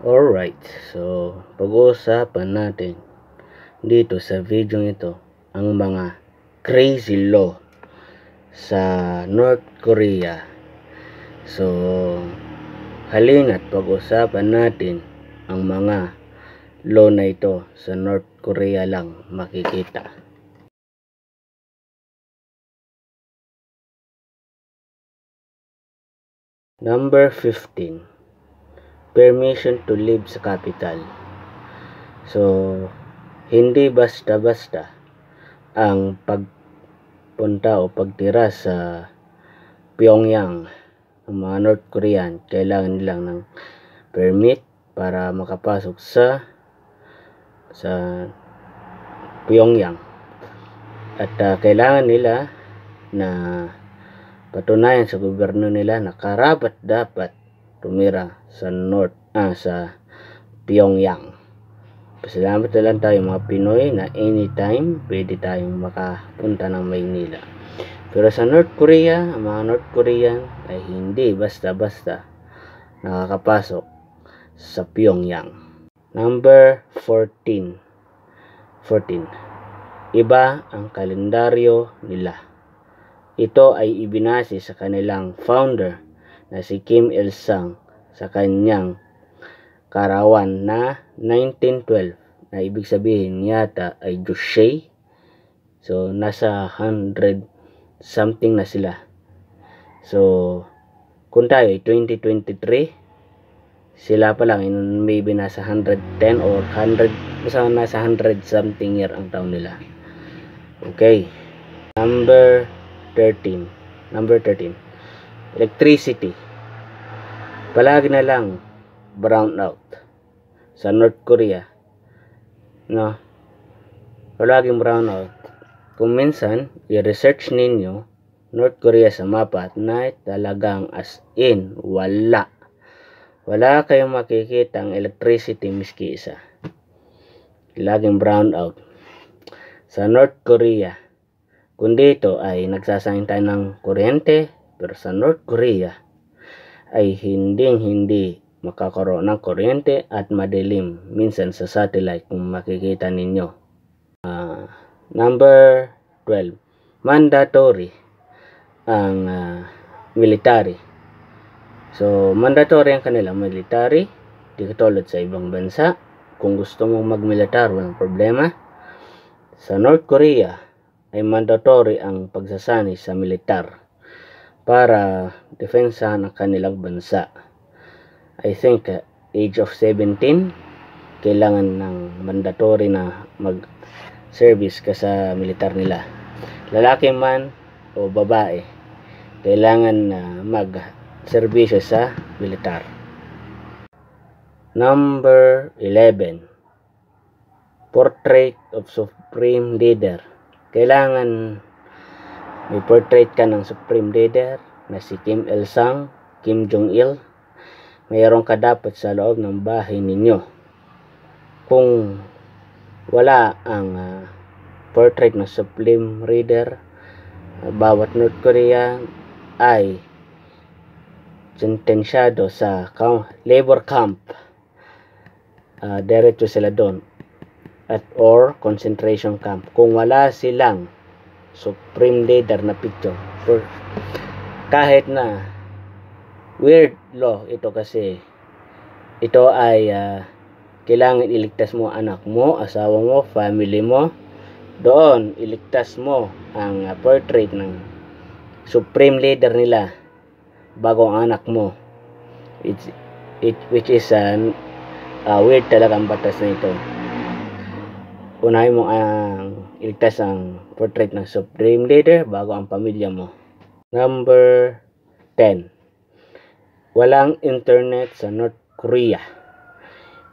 Alright, so pag-uusapan natin dito sa video ito ang mga crazy law sa North Korea. So, halina't pag-usapan natin ang mga law na ito sa North Korea lang makikita. Number 15. Permission to live sa capital. So, hindi basta-basta ang pagpunta o pagtira sa Pyongyang. Ang mga North Korean, kailangan nilang ng permit para makapasok sa Pyongyang. At kailangan nila na patunayan sa gobyerno nila na karapat dapat tumira sa sa Pyongyang. Pasalamat na lang tayo mga Pinoy na anytime pwede tayong makapunta ng Maynila. Pero sa North Korea, ang mga North Korean ay hindi basta-basta nakakapasok sa Pyongyang. Number 14. Iba ang kalendaryo nila. Ito ay ibinase sa kanilang founder na si Kim Il-sung sa kanyang karawan na 1912 na ibig sabihin yata ay Juche. So nasa 100 something na sila. So kung tayo 2023, sila pa lang maybe nasa 110 or 100, basta nasa 100 something year ang taon nila. Okay. Number 13. Electricity. Palagi na lang brown out sa North Korea, no? Palaging brown out. Kung minsan i-research ninyo North Korea sa mapa at night, talagang as in wala kayong makikita ang electricity miski isa. Laging brown out sa North Korea. Kung dito ay nagsasayang tayo ng kuryente, pero sa North Korea ay hindi makakaroon ng kuryente at madilim minsan sa satellite kung makikita ninyo. Number 12. Mandatory ang military. So, mandatory ang kanilang military. Di katulad sa ibang bansa. Kung gusto mong mag-militar, walang problema. Sa North Korea ay mandatory ang pagsasani sa militar para defensahan ang kanilang bansa. I think age of 17 kailangan ng mandatory na mag-service ka sa militar nila. Lalaki man o babae, kailangan na mag-serbisyo sa militar. Number 11. Portrait of Supreme Leader. Kailangan may portrait ka ng Supreme Leader na si Kim Il-sung, Kim Jong-il. Mayroon ka dapat sa loob ng bahay ninyo. Kung wala ang portrait ng Supreme Leader, bawat North Korea ay sentensyado sa labor camp. Diretso sila doon or concentration camp kung wala silang Supreme Leader na picture. Kahit na weird law ito, kasi ito ay kailangan iligtas mo anak mo, asawa mo, family mo. Doon iligtas mo ang portrait ng Supreme Leader nila bago ang anak mo, which is weird talaga ang batas na ito. Unahin mo ang iligtas ang portrait ng Supreme Leader bago ang pamilya mo. Number 10. Walang internet sa North Korea.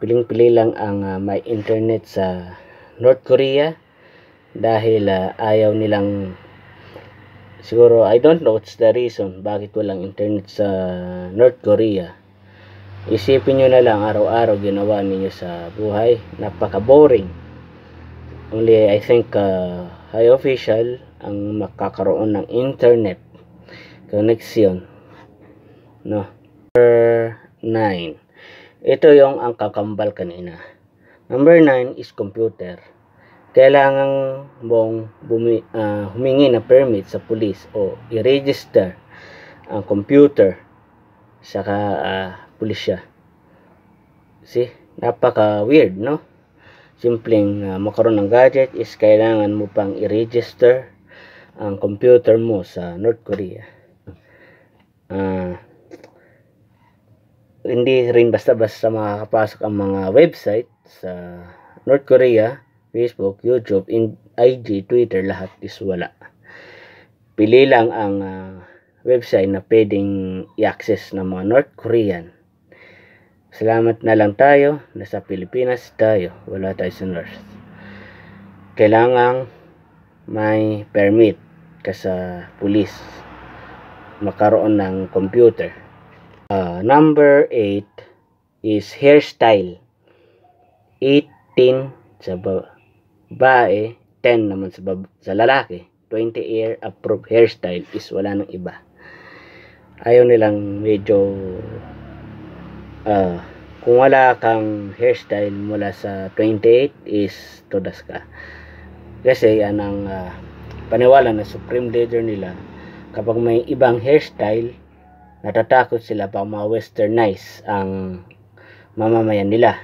Piling-pili lang ang may internet sa North Korea dahil ayaw nilang, siguro I don't know what's the reason bakit walang internet sa North Korea. Isipin nyo na lang araw-araw ginawa ninyo sa buhay, napaka-boring. Only I think high official ang makakaroon ng internet connection, no? Number 9. Ito yung ang kakambal kanina. Number 9 is computer. Kailangan mong humingi na permit sa police o i-register ang computer sa pulisya. See? Napaka weird, no? Simpleng makaroon ng gadget is kailangan mo pang i-register ang computer mo sa North Korea. Hindi rin basta-basta makakapasok ang mga website sa North Korea, Facebook, YouTube, IG, Twitter, lahat is wala. Pili lang ang website na pwedeng i-access ng mga North Korean. Salamat na lang tayo, nasa Pilipinas tayo, wala tayo sa North. Kailangang may permit ka sa police makaroon ng computer. Number 8 is hairstyle. 18 sa babae, 10 naman sa lalaki. 20 year approved hairstyle is wala nang iba. Ayaw nilang medyo kung wala kang hairstyle mula sa 28 is todas ka. Kasi yan ang paniwala na supreme leader nila. Kapag may ibang hairstyle, natatakot sila pa ma-westernize ang mamamayan nila.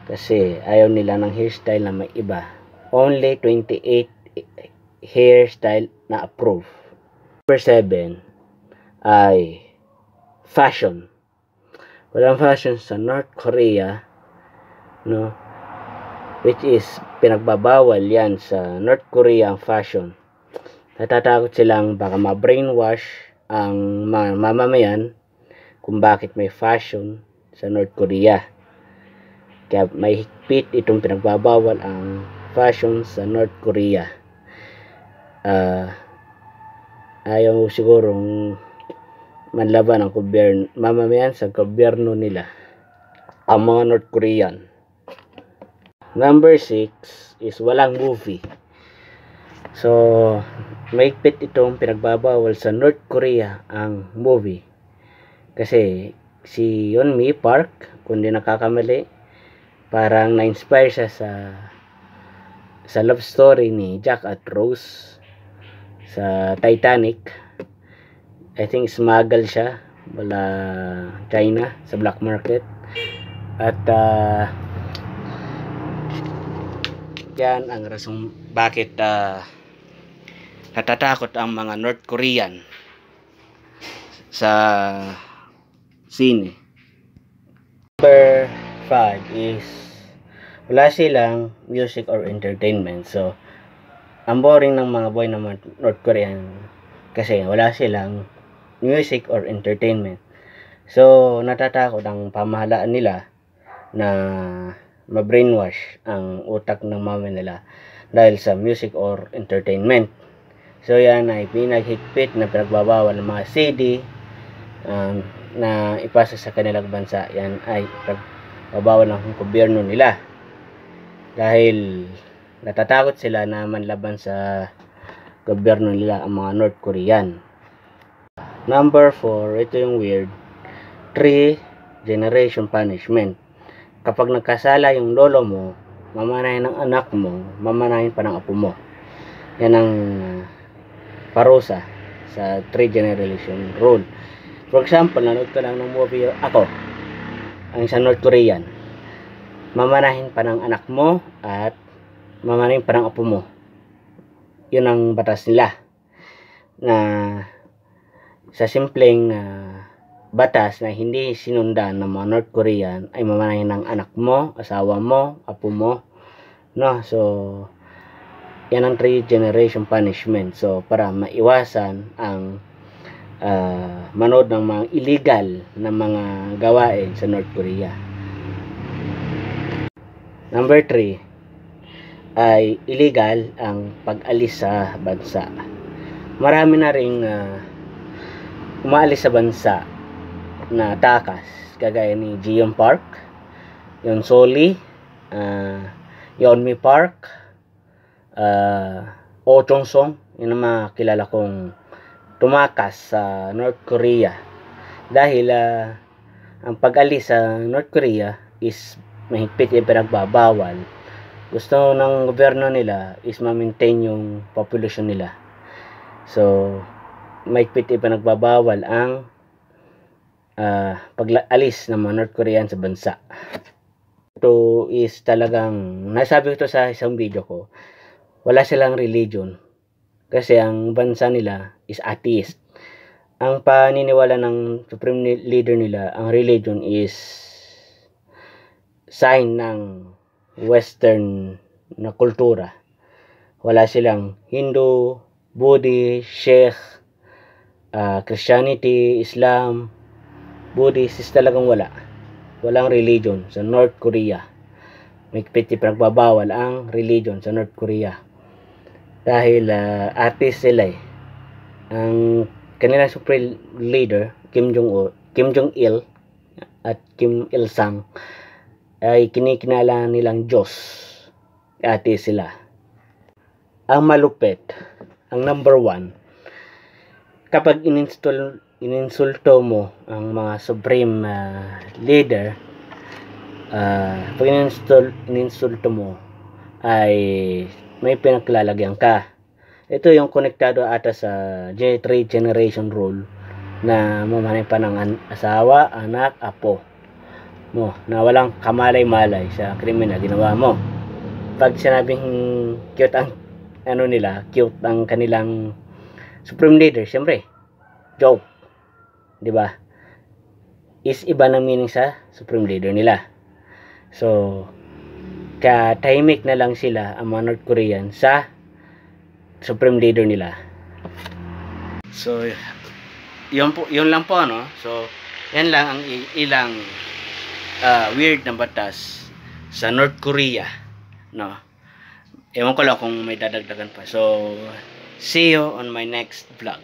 Kasi ayaw nila ng hairstyle na may iba. Only 28 hairstyle na approve. Number 7 ay fashion. Walang fashion sa North Korea, no? Which is pinagbabawal yan sa North Korea ang fashion. Natatakot silang baka ma-brainwash ang mga mamamayan kung bakit may fashion sa North Korea. Kaya may higpit itong pinagbabawal ang fashion sa North Korea. Ayaw sigurong manlaban ang mamamayan sa gobyerno nila, ang mga North Korean. Number 6 is walang movie. So, mahigpit itong pinagbabawal sa North Korea ang movie. Kasi si Yeonmi Park, kung di nakakamali, parang na-inspire siya sa love story ni Jack at Rose sa Titanic. I think smuggle siya mula China sa black market. At yan ang rason bakit natatakot ang mga North Korean sa sine. Number 5 is wala silang music or entertainment. So, ang boring ng mga boy ng North Korean kasi wala silang music or entertainment. So, natatakot ang pamahalaan nila na ma-brainwash ang utak ng mama nila dahil sa music or entertainment. So yan ay pinaghigpit na pinagbabawal ng mga CD na ipasa sa kanilang bansa. Yan ay pinagbabawal ng gobyerno nila dahil natatakot sila na manlaban sa gobyerno nila ang mga North Korean. Number 4, ito yung weird. 3 generation punishment. Kapag nagkasala yung lolo mo, mamanahin ng anak mo, mamanahin pa ng apo mo. Yan ang parusa sa 3 generation rule. For example, nanood ka lang ng movie Ako, ang isang North Korean. Mamanahin pa ng anak mo at mamanahin pa ng apo mo. Yun ang batas nila. Na sa simpleng batas na hindi sinundan ng mga North Korean ay mamanahin ng anak mo, asawa mo, apo mo, no? So yan ang 3 generation punishment. So para maiwasan ang manood ng mga illegal na mga gawain sa North Korea. Number 3 ay illegal ang pag-alis sa bansa. Marami na ring umaalis sa bansa na takas, kagaya ni Jeon Park, Yoon Soli, Yeonmi Park, Oh Jong-sung. Yun ang mga kilala kong tumakas sa North Korea dahil ang pag-alis sa North Korea is mahigpit yung pinagbabawal. Gusto ng gobyerno nila is ma-maintain yung population nila. So, mahigpit yung pinagbabawal ang pag-alis ng mga North Korean sa bansa. Ito is talagang, nasabi ko ito sa isang video ko, wala silang religion. Kasi ang bansa nila is atheist. Ang paniniwala ng supreme leader nila, ang religion is sign ng western na kultura. Wala silang Hindu, Buddhist, Sikh, Christianity, Islam, Buddhist, is talagang wala. Walang religion sa North Korea. May pinagbabawal ang religion sa North Korea. Dahil atheist sila eh. Ang kanilang supreme leader, Kim Jong-il at Kim Il-sung, ay kinikinala nilang Diyos. Atheist sila. Ang malupit, ang number 1, kapag ininsulto mo ang mga supreme leader, pag ininsulto mo ay may pinaglalagyan ka. Ito yung konektado ata sa J3 generation rule na mamahalin pa ng asawa, anak, apo mo na walang kamalay-malay sa krimen na ginawa mo. Pag sinabing cute ang cute ang kanilang supreme leader, syempre joke, di ba? Is iba ng meaning sa supreme leader nila. So, katahimik na lang sila ang mga North Korean sa supreme leader nila. So, yun lang po, no? So, yan lang ang ilang weird na batas sa North Korea, no? Ewan ko lang kung may dadagdagan pa. So, see you on my next vlog.